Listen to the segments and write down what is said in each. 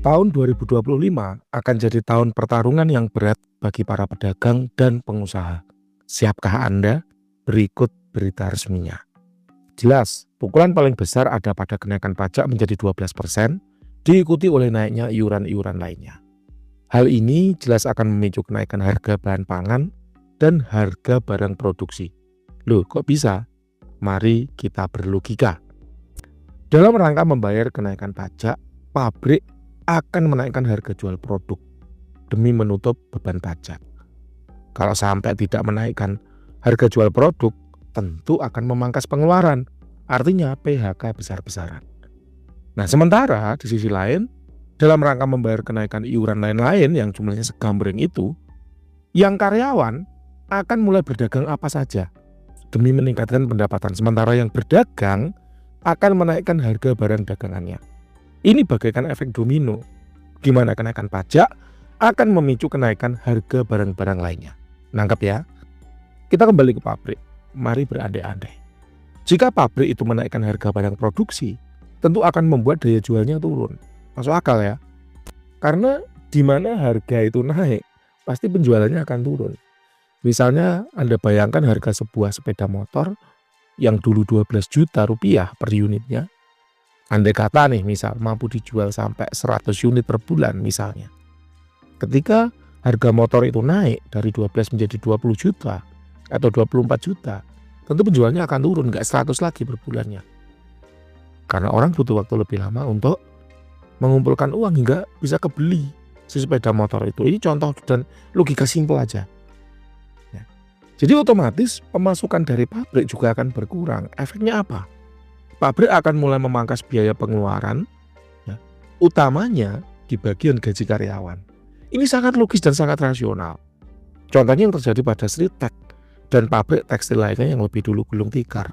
Tahun 2025 akan jadi tahun pertarungan yang berat bagi para pedagang dan pengusaha. Siapkah Anda? Berikut berita resminya. Jelas, pukulan paling besar ada pada kenaikan pajak menjadi 12%, diikuti oleh naiknya iuran-iuran lainnya. Hal ini jelas akan memicu kenaikan harga bahan pangan dan harga barang produksi. Loh, kok bisa? Mari kita berlogika. Dalam rangka membayar kenaikan pajak, pabrik akan menaikkan harga jual produk demi menutup beban pajak. Kalau sampai tidak menaikkan harga jual produk, tentu akan memangkas pengeluaran, artinya PHK besar-besaran. Nah, sementara di sisi lain, dalam rangka membayar kenaikan iuran lain-lain yang jumlahnya segambreng itu, yang karyawan akan mulai berdagang apa saja demi meningkatkan pendapatan, sementara yang berdagang akan menaikkan harga barang dagangannya. Ini bagaikan efek domino, di mana kenaikan pajak akan memicu kenaikan harga barang-barang lainnya. Nangkep ya? Kita kembali ke pabrik. Mari berandai-andai. Jika pabrik itu menaikkan harga barang produksi, tentu akan membuat daya jualnya turun. Masuk akal ya? Karena di mana harga itu naik, pasti penjualannya akan turun. Misalnya Anda bayangkan harga sebuah sepeda motor yang dulu 12 juta rupiah per unitnya, andai kata nih misal mampu dijual sampai 100 unit per bulan misalnya. Ketika harga motor itu naik dari 12 menjadi 20 juta atau 24 juta, tentu penjualnya akan turun, nggak 100 lagi per bulannya. Karena orang butuh waktu lebih lama untuk mengumpulkan uang hingga bisa kebeli si sepeda motor itu. Ini contoh dan logika simpel aja. Ya. Jadi otomatis pemasukan dari pabrik juga akan berkurang. Efeknya apa? Pabrik akan mulai memangkas biaya pengeluaran, ya, utamanya di bagian gaji karyawan. Ini sangat logis dan sangat rasional. Contohnya yang terjadi pada Sritek dan pabrik tekstil lainnya yang lebih dulu gulung tikar.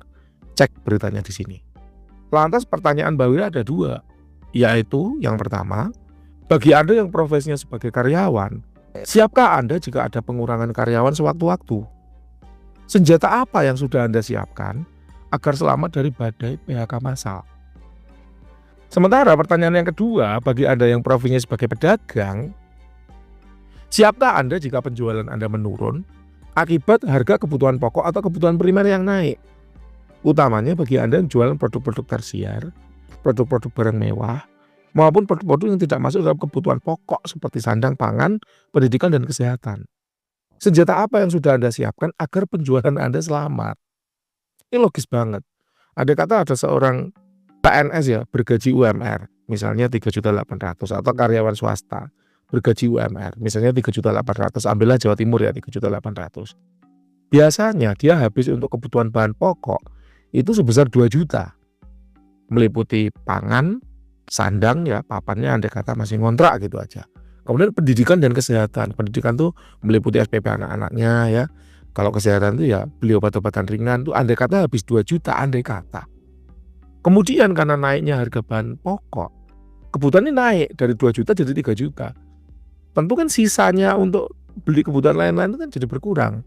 Cek beritanya di sini. Lantas pertanyaan Mbak Wira ada dua, yaitu yang pertama, bagi Anda yang profesinya sebagai karyawan, siapkah Anda jika ada pengurangan karyawan sewaktu-waktu? Senjata apa yang sudah Anda siapkan agar selamat dari badai PHK massal? Sementara pertanyaan yang kedua, bagi Anda yang profesinya sebagai pedagang, siapkah Anda jika penjualan Anda menurun akibat harga kebutuhan pokok atau kebutuhan primer yang naik? Utamanya bagi Anda yang jualan produk-produk tersier, produk-produk barang mewah, maupun produk-produk yang tidak masuk dalam kebutuhan pokok seperti sandang, pangan, pendidikan, dan kesehatan. Senjata apa yang sudah Anda siapkan agar penjualan Anda selamat? Ini logis banget. Ada kata ada seorang PNS ya bergaji UMR, misalnya 3.800.000 atau karyawan swasta bergaji UMR, misalnya 3.800.000, ambillah Jawa Timur ya 3.800.000. Biasanya dia habis untuk kebutuhan bahan pokok itu sebesar 2 juta. Meliputi pangan, sandang ya, papannya andai kata masih ngontrak gitu aja. Kemudian pendidikan dan kesehatan. Pendidikan tuh meliputi SPP anak-anaknya ya. Kalau kesehatan itu ya beli obat-obatan ringan tuh andai kata habis 2 juta andai kata. Kemudian karena naiknya harga bahan pokok, kebutuhannya naik dari 2 juta jadi 3 juta. Tentu kan sisanya untuk beli kebutuhan lain-lain itu kan jadi berkurang.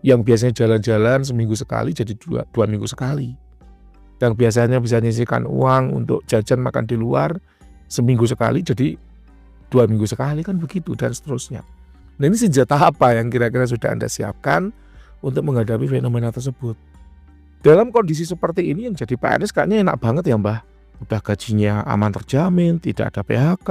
Yang biasanya jalan-jalan seminggu sekali jadi dua minggu sekali. Yang biasanya bisa nyisihkan uang untuk jajan makan di luar seminggu sekali jadi 2 minggu sekali, kan begitu dan seterusnya. Nah, ini senjata apa yang kira-kira sudah Anda siapkan untuk menghadapi fenomena tersebut? Dalam kondisi seperti ini yang jadi PNS kayaknya enak banget ya Mbah. Udah gajinya aman terjamin, tidak ada PHK,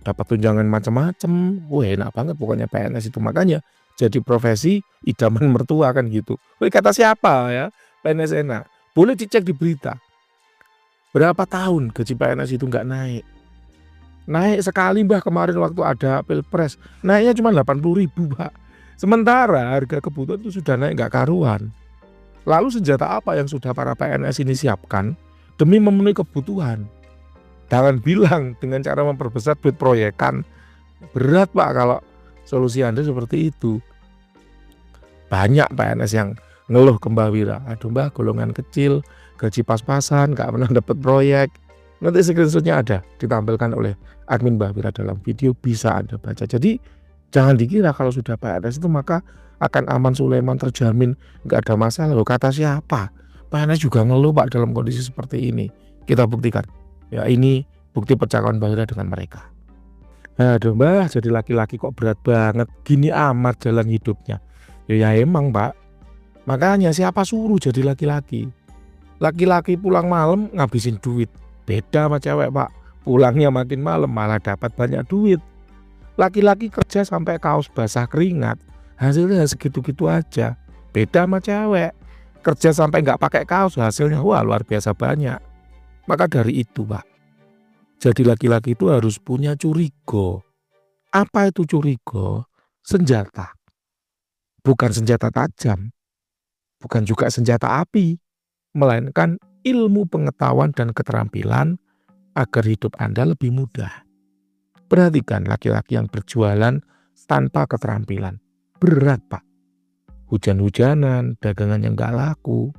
dapat tunjangan macam-macam. Wah, enak banget pokoknya PNS itu. Makanya jadi profesi idaman mertua kan gitu. Wih, kata siapa ya? PNS enak. Boleh dicek di berita. Berapa tahun gaji PNS itu nggak naik? Naik sekali Mbah kemarin waktu ada Pilpres. Naiknya cuma 80.000 Mbak. Sementara harga kebutuhan itu sudah naik nggak karuan. Lalu senjata apa yang sudah para PNS ini siapkan demi memenuhi kebutuhan? Jangan bilang dengan cara memperbesar duit proyekan. Berat Pak kalau solusi Anda seperti itu. Banyak PNS yang ngeluh ke Mbak Wira, aduh Mbak golongan kecil, gaji pas-pasan, gak pernah dapat proyek. Nanti screenshotnya ada, ditampilkan oleh admin Mbak Wira dalam video, bisa Anda baca. Jadi jangan dikira kalau sudah PNS itu maka akan aman Sulaiman terjamin, nggak ada masalah. Loh, kata siapa? PNS juga ngeluh Pak dalam kondisi seperti ini. Kita buktikan. Ya ini bukti percakapan Mbak Ira dengan mereka. Aduh Mbah, jadi laki-laki kok berat banget. Gini amat jalan hidupnya. Ya emang Pak. Makanya siapa suruh jadi laki-laki? Laki-laki pulang malam ngabisin duit. Beda sama cewek Pak. Pulangnya makin malam malah dapat banyak duit. Laki-laki kerja sampai kaos basah keringat. Hasilnya segitu-gitu aja. Beda sama cewek. Kerja sampai nggak pakai kaos, hasilnya wah luar biasa banyak. Maka dari itu Pak, jadi laki-laki itu harus punya curigo. Apa itu curigo? Senjata. Bukan senjata tajam. Bukan juga senjata api. Melainkan ilmu pengetahuan dan keterampilan agar hidup Anda lebih mudah. Perhatikan laki-laki yang berjualan tanpa keterampilan. Berat Pak. Hujan-hujanan, dagangan yang gak laku,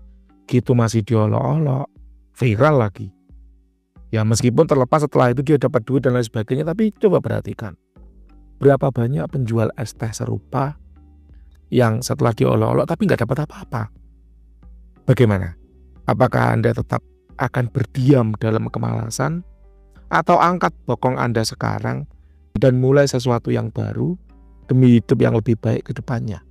gitu masih diolok-olok, viral lagi. Ya meskipun terlepas setelah itu dia dapat duit dan lain sebagainya, tapi coba perhatikan. Berapa banyak penjual es teh serupa yang setelah diolok-olok tapi gak dapat apa-apa. Bagaimana? Apakah Anda tetap akan berdiam dalam kemalasan? Atau angkat bokong Anda sekarang dan mulai sesuatu yang baru demi hidup yang lebih baik ke depannya?